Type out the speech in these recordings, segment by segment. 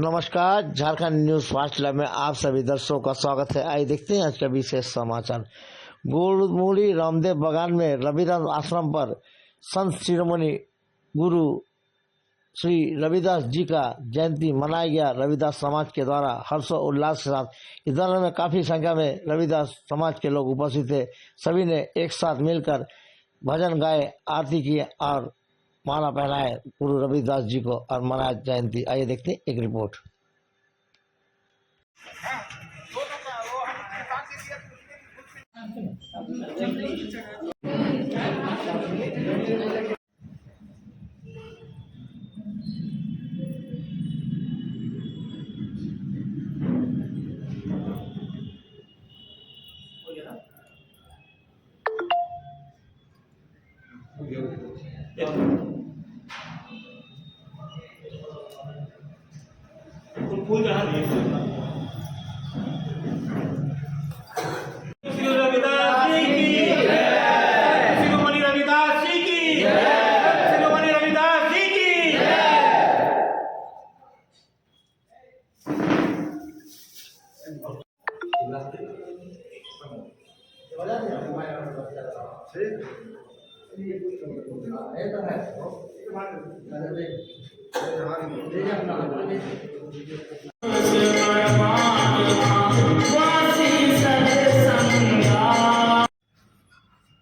नमस्कार, Jharkhand news fast live में आप सभी दर्शकों का स्वागत है। आइए देखते हैं आज का विशेष समाचार। गुलमूरी रामदेव बागान में रविदास आश्रम पर संत शिरोमणि गुरु श्री रविदास जी का जयंती मनाया गया। रविदास समाज के द्वारा हर्षोल्लास के साथ इस दौरान में काफी संख्या में रविदास समाज के लोग उपस्थित थे। सभी ने एक साथ मिलकर भजन गाए, आरती की और माला पहनाए गुरु रविदास जी को और मनाया जयंती। आइए देखते हैं एक रिपोर्ट। फूल कहाँ दिए? श्री रविदास जी की जय, शिरोमणि रविदास जी की जय, शिरोमणि रविदास जी की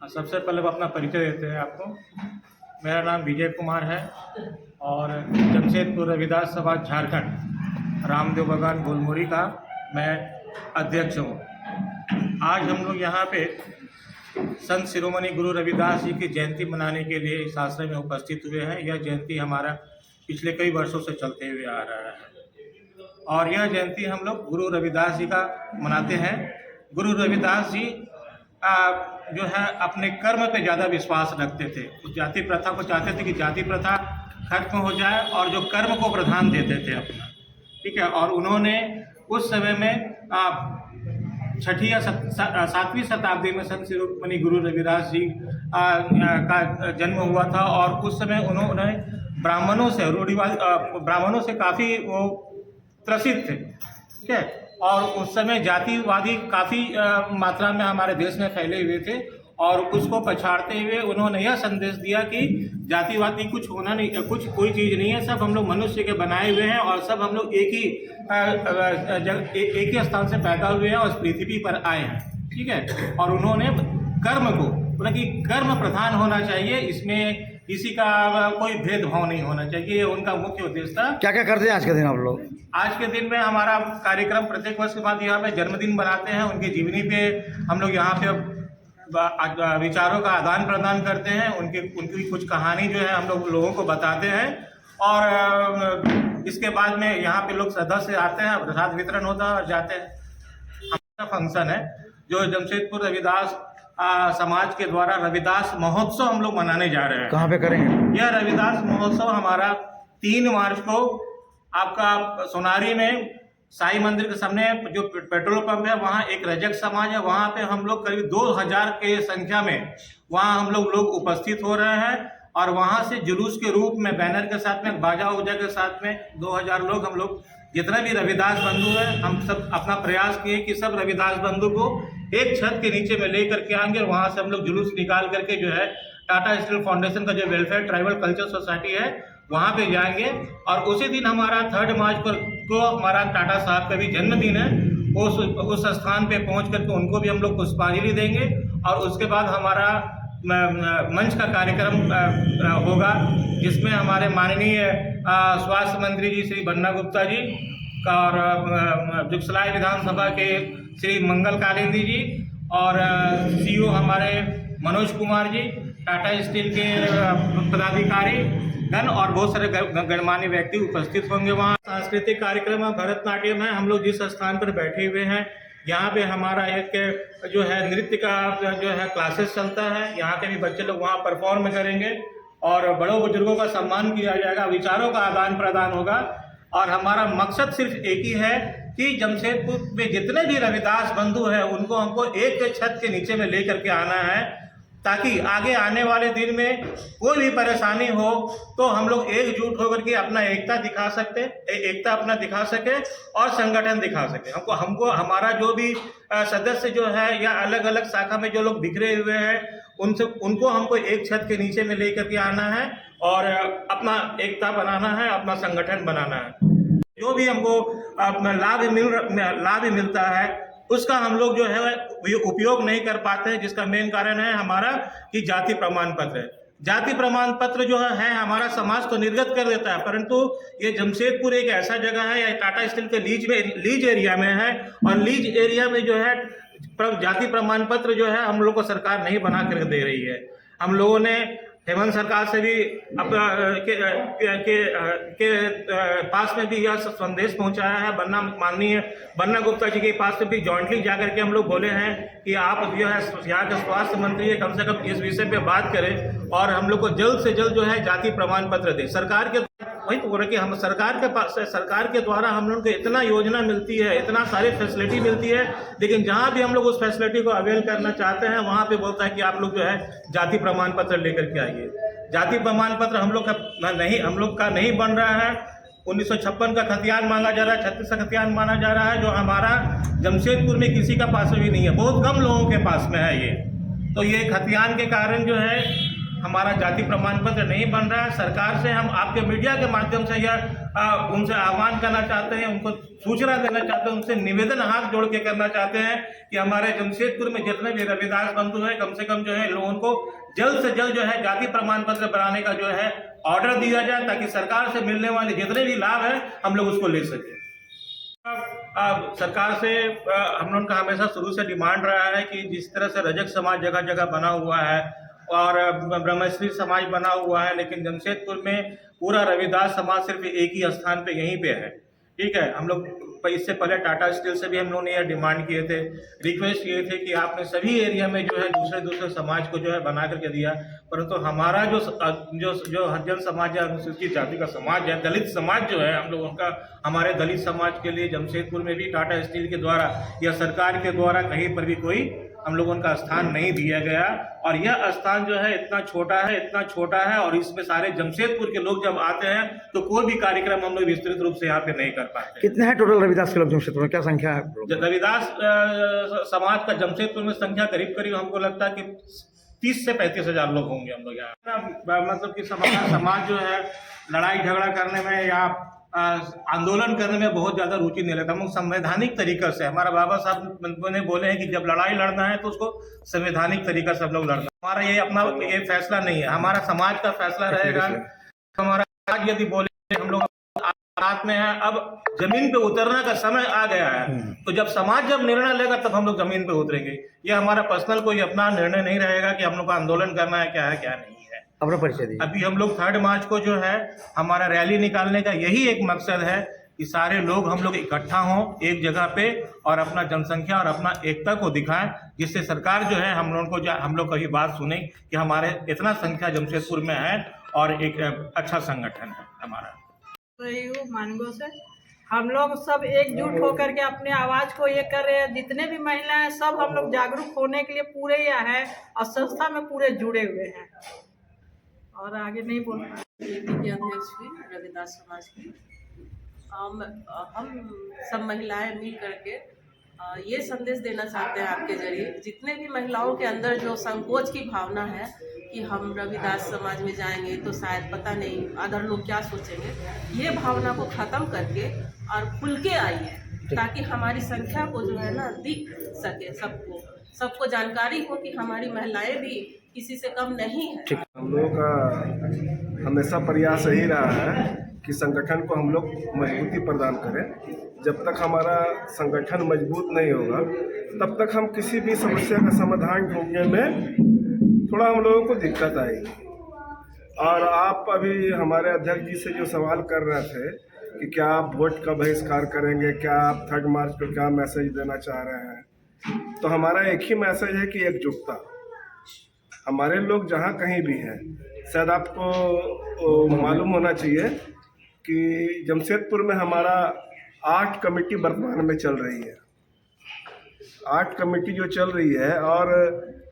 सबसे पहले अपना परिचय देते हैं आपको। मेरा नाम विजय कुमार है और जमशेदपुर रविदास समाज झारखंड रामदेव बागान गुलमूरी का मैं अध्यक्ष हूँ। आज हम लोग यहाँ पे संत शिरोमणि गुरु रविदास जी की जयंती मनाने के लिए इस आश्रम में उपस्थित हुए हैं। यह जयंती हमारा पिछले कई वर्षों से चलते हुए आ रहा है और यह जयंती हम लोग गुरु रविदास जी का मनाते हैं। गुरु रविदास जी जो है अपने कर्म पे ज़्यादा विश्वास रखते थे। उस जाति प्रथा को चाहते थे कि जाति प्रथा खत्म हो जाए और जो कर्म को प्रधान देते थे अपना, ठीक है। और उन्होंने उस समय में छठी या सातवीं शताब्दी में संत शिरोमणि गुरु रविदास जी का जन्म हुआ था और उस समय उन्होंने ब्राह्मणों से रूढ़िवादी ब्राह्मणों से काफ़ी वो त्रसित थे, ठीक है। और उस समय जातिवादी काफ़ी मात्रा में हमारे देश में फैले हुए थे और उसको पछाड़ते हुए उन्होंने यह संदेश दिया कि जातिवादी कुछ होना नहीं, कोई चीज़ नहीं है, सब हम लोग मनुष्य के बनाए हुए हैं और सब हम लोग एक ही स्थान से पैदा हुए हैं और इस पृथ्वी पर आए हैं, ठीक है। और उन्होंने कर्म को बोला कि कर्म प्रधान होना चाहिए, इसमें किसी का कोई भेदभाव नहीं होना चाहिए, ये उनका मुख्य उद्देश्य था। क्या क्या करते हैं आज के दिन आप लोग? आज के दिन में हमारा कार्यक्रम प्रत्येक वर्ष के बाद यहाँ पे जन्मदिन बनाते हैं। उनकी जीवनी पे हम लोग यहाँ पे विचारों का आदान प्रदान करते हैं। उनकी कुछ कहानी जो है हम लोग लोगों को बताते हैं और इसके बाद में यहाँ पे लोग श्रद्धा से आते हैं, प्रसाद वितरण होता है और जाते हैं। हमारा फंक्शन है जो जमशेदपुर रविदास समाज के द्वारा रविदास महोत्सव हम लोग मनाने जा रहे हैं। कहाँ पे करेंगे? यह रविदास महोत्सव हमारा 3 मार्च को आपका सोनारी में साई मंदिर के सामने जो पेट्रोल पंप है वहाँ एक रजक समाज है, वहाँ पे हम लोग करीब 2000 के संख्या में वहाँ हम लोग उपस्थित हो रहे हैं और वहाँ से जुलूस के रूप में बैनर के साथ में बाजा उजा के साथ में 2000 लोग हम लोग जितना भी रविदास बंधु है हम सब अपना प्रयास किए कि सब रविदास बंधु को एक छत के नीचे में ले करके आएंगे और वहाँ से हम लोग जुलूस निकाल करके जो है टाटा स्टील फाउंडेशन का जो वेलफेयर ट्राइबल कल्चर सोसाइटी है वहाँ पे जाएंगे। और उसी दिन हमारा 3 मार्च को हमारा टाटा साहब का भी जन्मदिन है। उस स्थान पे पहुँच करके उनको भी हम लोग पुष्पांजलि देंगे और उसके बाद हमारा मंच का कार्यक्रम होगा जिसमें हमारे माननीय स्वास्थ्य मंत्री जी श्री बन्ना गुप्ता जी और जुगसलाई विधानसभा के श्री मंगल कालिंदी जी और सीईओ हमारे मनोज कुमार जी, टाटा स्टील के पदाधिकारी गण और बहुत सारे गणमान्य व्यक्ति उपस्थित होंगे। वहाँ सांस्कृतिक कार्यक्रम है, भरतनाट्यम है। हम लोग जिस स्थान पर बैठे हुए हैं यहाँ पे हमारा एक जो है नृत्य का जो है क्लासेस चलता है। यहाँ के भी बच्चे लोग वहाँ परफॉर्म करेंगे और बड़ों बुजुर्गों का सम्मान किया जाएगा, विचारों का आदान प्रदान होगा। और हमारा मकसद सिर्फ एक ही है कि जमशेदपुर में जितने भी रविदास बंधु हैं उनको हमको एक छत के नीचे में ले करके आना है ताकि आगे आने वाले दिन में कोई भी परेशानी हो तो हम लोग एकजुट होकर के अपना एकता अपना दिखा सके और संगठन दिखा सके। हमको हमारा जो भी सदस्य जो है या अलग अलग शाखा में जो लोग बिखरे हुए हैं उनको हमको एक छत के नीचे में लेकर के आना है और अपना एकता बनाना है, अपना संगठन बनाना है। जो भी हमको लाभ मिलता है उसका हम लोग जो है उपयोग नहीं कर पाते हैं, जिसका मेन कारण है हमारा कि जाति प्रमाण पत्र है। जाति प्रमाण पत्र जो है हमारा समाज को निर्गत कर देता है, परंतु ये जमशेदपुर एक ऐसा जगह है, या टाटा स्टील के लीज एरिया में है, और लीज एरिया में जो है जाति प्रमाण पत्र जो है हम लोग को सरकार नहीं बना कर दे रही है। हम लोगों ने हेमंत सरकार से भी अपना के पास में भी यह संदेश पहुंचाया है। माननीय बन्ना गुप्ता जी के पास में भी जॉइंटली जाकर के हम लोग बोले हैं कि आप जो है यहाँ के स्वास्थ्य मंत्री है, कम से कम इस विषय पे बात करें और हम लोग को जल्द से जल्द जो है जाति प्रमाण पत्र दें। सरकार के वही तो बोल रहे कि हम सरकार के द्वारा हम लोग को इतना योजना मिलती है, इतना सारी फैसिलिटी मिलती है, लेकिन जहाँ भी हम लोग उस फैसिलिटी को अवेल करना चाहते हैं वहाँ पे बोलता है कि आप लोग जो है जाति प्रमाण पत्र लेकर के आइए। जाति प्रमाण पत्र हम लोग का नहीं बन रहा है। 1956 का खतियान मांगा जा रहा है, 36 का खतियान माना जा रहा है, जो हमारा जमशेदपुर में किसी का पास में भी नहीं है, बहुत कम लोगों के पास में है ये। तो ये खतियान के कारण जो है हमारा जाति प्रमाण पत्र नहीं बन रहा है। सरकार से हम आपके मीडिया के माध्यम से यह उनसे आह्वान करना चाहते हैं, उनको सूचना देना चाहते हैं, उनसे निवेदन हाथ जोड़ के करना चाहते हैं कि हमारे जमशेदपुर में जितने भी रविदास बंधु हैं कम से कम जो है लोगों को जल्द से जल्द जो है जाति प्रमाण पत्र बनाने का जो है ऑर्डर दिया जाए, ताकि सरकार से मिलने वाले जितने भी लाभ है हम लोग उसको ले सकें। सरकार से हम लोग का हमेशा शुरू से डिमांड रहा है कि जिस तरह से रजक समाज जगह जगह बना हुआ है और ब्रह्मश्री समाज बना हुआ है, लेकिन जमशेदपुर में पूरा रविदास समाज सिर्फ एक ही स्थान पे यहीं पे है। ठीक है, हम लोग इससे पहले टाटा स्टील से भी हम लोगों ने यह डिमांड किए थे, रिक्वेस्ट किए थे कि आपने सभी एरिया में जो है दूसरे समाज को जो है बना करके दिया, परंतु हमारा जो हरिजन समाज है, अनुसूचित जाति का समाज है, दलित समाज जो है हम लोगों का, हमारे दलित समाज के लिए जमशेदपुर में भी टाटा स्टील के द्वारा या सरकार के द्वारा कहीं पर भी कोई हम लोगों का स्थान नहीं दिया गया। और यह स्थान जो है इतना छोटा है और इसमें सारे जमशेदपुर के लोग जब आते हैं तो कोई भी कार्यक्रम हम लोग विस्तृत रूप से यहाँ पे नहीं कर पाते। कितने हैं टोटल रविदास के लोग जमशेदपुर में, क्या संख्या है? रविदास समाज का जमशेदपुर में संख्या करीब हमको लगता है कि 30 से 35 हजार लोग होंगे हम लोग यहाँ। मतलब कि समाज जो है लड़ाई झगड़ा करने में या आंदोलन करने में बहुत ज्यादा रुचि नहीं लेता। हम लोग संवैधानिक तरीका से, हमारा बाबा साहब ने बोले हैं कि जब लड़ाई लड़ना है तो उसको संवैधानिक तरीका से हम लोग लड़ना। हमारा ये अपना ये फैसला नहीं है, हमारा समाज का फैसला रहेगा। हमारा समाज यदि बोले हम लोग रात में है, अब जमीन पे उतरने का समय आ गया है, तो जब समाज जब निर्णय लेगा तब हम लोग जमीन पे उतरेंगे। ये हमारा पर्सनल कोई अपना निर्णय नहीं रहेगा कि हम लोग को आंदोलन करना है क्या नहीं है। अपना परिचय दीजिए। अभी हम लोग 3 मार्च को जो है हमारा रैली निकालने का यही एक मकसद है कि सारे लोग हम लोग इकट्ठा हों एक जगह पे और अपना जनसंख्या और अपना एकता को दिखाएं, जिससे सरकार जो है हम लोग की बात सुने कि हमारे इतना संख्या जमशेदपुर में है और एक अच्छा संगठन है हमारा। मानगो से हम लोग सब एकजुट होकर के अपने आवाज को ये कर रहे हैं। जितने भी महिलाएं सब हम लोग जागरूक होने के लिए पूरे हैं और संस्था में पूरे जुड़े हुए हैं। और आगे नहीं बोल के अध्यक्ष भी रविदास समाज की हम सब महिलाएं मिल करके ये संदेश देना चाहते हैं आपके जरिए, जितने भी महिलाओं के अंदर जो संकोच की भावना है कि हम रविदास समाज में जाएंगे तो शायद पता नहीं अदर लोग क्या सोचेंगे, ये भावना को ख़त्म करके और खुल के आइए, ताकि हमारी संख्या को जो है ना दिख सके, सबको जानकारी हो कि हमारी महिलाएं भी किसी से कम नहीं है। हम लोगों का हमेशा प्रयास यही रहा है कि संगठन को हम लोग मजबूती प्रदान करें। जब तक हमारा संगठन मजबूत नहीं होगा तब तक हम किसी भी समस्या का समाधान ढूंढने में थोड़ा हम लोगों को दिक्कत आएगी। और आप अभी हमारे अध्यक्ष जी से जो सवाल कर रहे थे कि क्या आप वोट का बहिष्कार करेंगे, क्या आप 3 मार्च को क्या मैसेज देना चाह रहे हैं, तो हमारा एक ही मैसेज है कि एकजुटता। हमारे लोग जहाँ कहीं भी हैं, शायद आपको मालूम होना चाहिए कि जमशेदपुर में हमारा 8 कमेटी वर्तमान में चल रही है। 8 कमेटी जो चल रही है और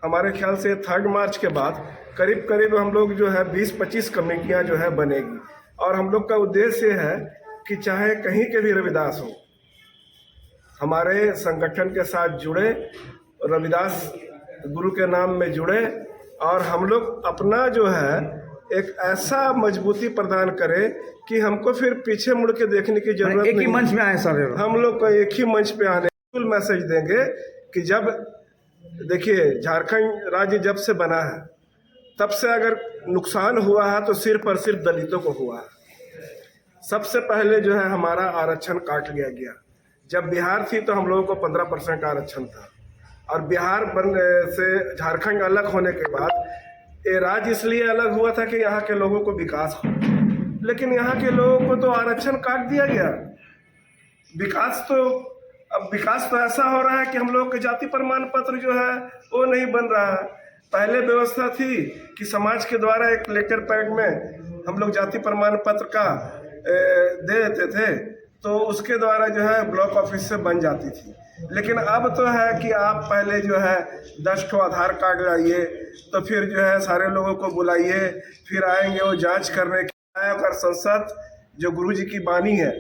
हमारे ख्याल से 3 मार्च के बाद करीब करीब हम लोग जो है 20-25 कमेटियां जो है बनेगी। और हम लोग का उद्देश्य है कि चाहे कहीं के भी रविदास हो, हमारे संगठन के साथ जुड़े, रविदास गुरु के नाम में जुड़े, और हम लोग अपना जो है एक ऐसा मजबूती प्रदान करें कि हमको फिर पीछे मुड़ के देखने की जरूरत नहीं। एक ही मंच में आए सर, हम लोग को एक ही मंच पे आने बिल्कुल मैसेज देंगे कि जब देखिए झारखंड राज्य जब से बना है तब से अगर नुकसान हुआ है तो सिर्फ और सिर्फ दलितों को हुआ है। सबसे पहले जो है हमारा आरक्षण काट लिया गया। जब बिहार थी तो हम लोगों को 15% आरक्षण था, और बिहार से झारखंड अलग होने के बाद ये राज्य इसलिए अलग हुआ था कि यहाँ के लोगों को विकास हो, लेकिन यहाँ के लोगों को तो आरक्षण काट दिया गया। विकास तो ऐसा हो रहा है कि हम लोग के जाति प्रमाण पत्र जो है वो नहीं बन रहा है। पहले व्यवस्था थी कि समाज के द्वारा एक लेटर पैड में हम लोग जाति प्रमाण पत्र का दे देते थे, तो उसके द्वारा जो है ब्लॉक ऑफिस से बन जाती थी। लेकिन अब तो है कि आप पहले जो है 10 ठो आधार कार्ड लाइए, तो फिर जो है सारे लोगों को बुलाइए, फिर आएंगे वो जांच करने के। और संसद जो गुरु जी की बानी है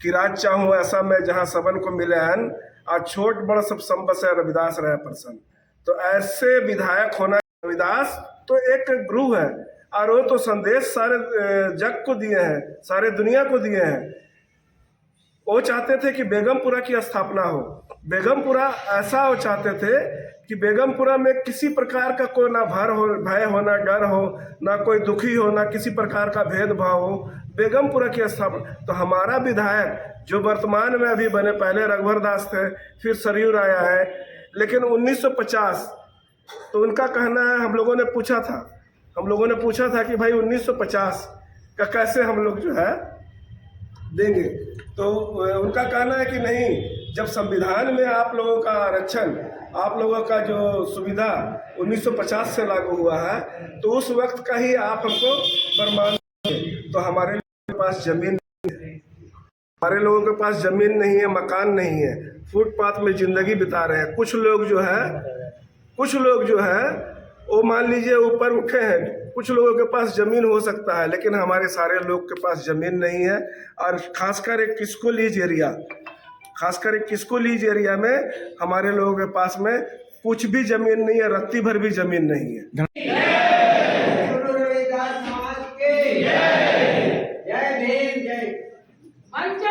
कि राज चाहूँ ऐसा मैं जहाँ सबन को मिले हन, आज छोट बड़ सब संबस है रविदास रहे प्रसन्न। तो ऐसे विधायक होना, रविदास तो एक गुरु है और वो तो संदेश सारे जग को दिए हैं, सारे दुनिया को दिए हैं। वो चाहते थे कि बेगमपुरा की स्थापना हो। बेगमपुरा ऐसा वो चाहते थे कि बेगमपुरा में किसी प्रकार का कोई ना भय हो, ना डर हो, ना कोई दुखी हो, ना किसी प्रकार का भेदभाव हो। बेगमपुरा की स्थापना। तो हमारा विधायक जो वर्तमान में अभी बने, पहले रघुवर दास थे, फिर सरयू राय आए, लेकिन 1950 तो उनका कहना है, हम लोगों ने पूछा था कि भाई 1950 का कैसे हम लोग जो है देंगे। तो उनका कहना है कि नहीं, जब संविधान में आप लोगों का आरक्षण, आप लोगों का जो सुविधा 1950 से लागू हुआ है, तो उस वक्त का ही आप हमको प्रमाण। तो हमारे लोगों के पास जमीन नहीं है, हमारे लोगों के पास जमीन नहीं है, मकान नहीं है, फुटपाथ में जिंदगी बिता रहे हैं। कुछ लोग जो है वो मान लीजिए ऊपर उठे हैं, कुछ लोगों के पास जमीन हो सकता है, लेकिन हमारे सारे लोग के पास जमीन नहीं है। और खासकर एक किसको लीज एरिया में हमारे लोगों के पास में कुछ भी जमीन नहीं है, रत्ती भर भी जमीन नहीं है। मंच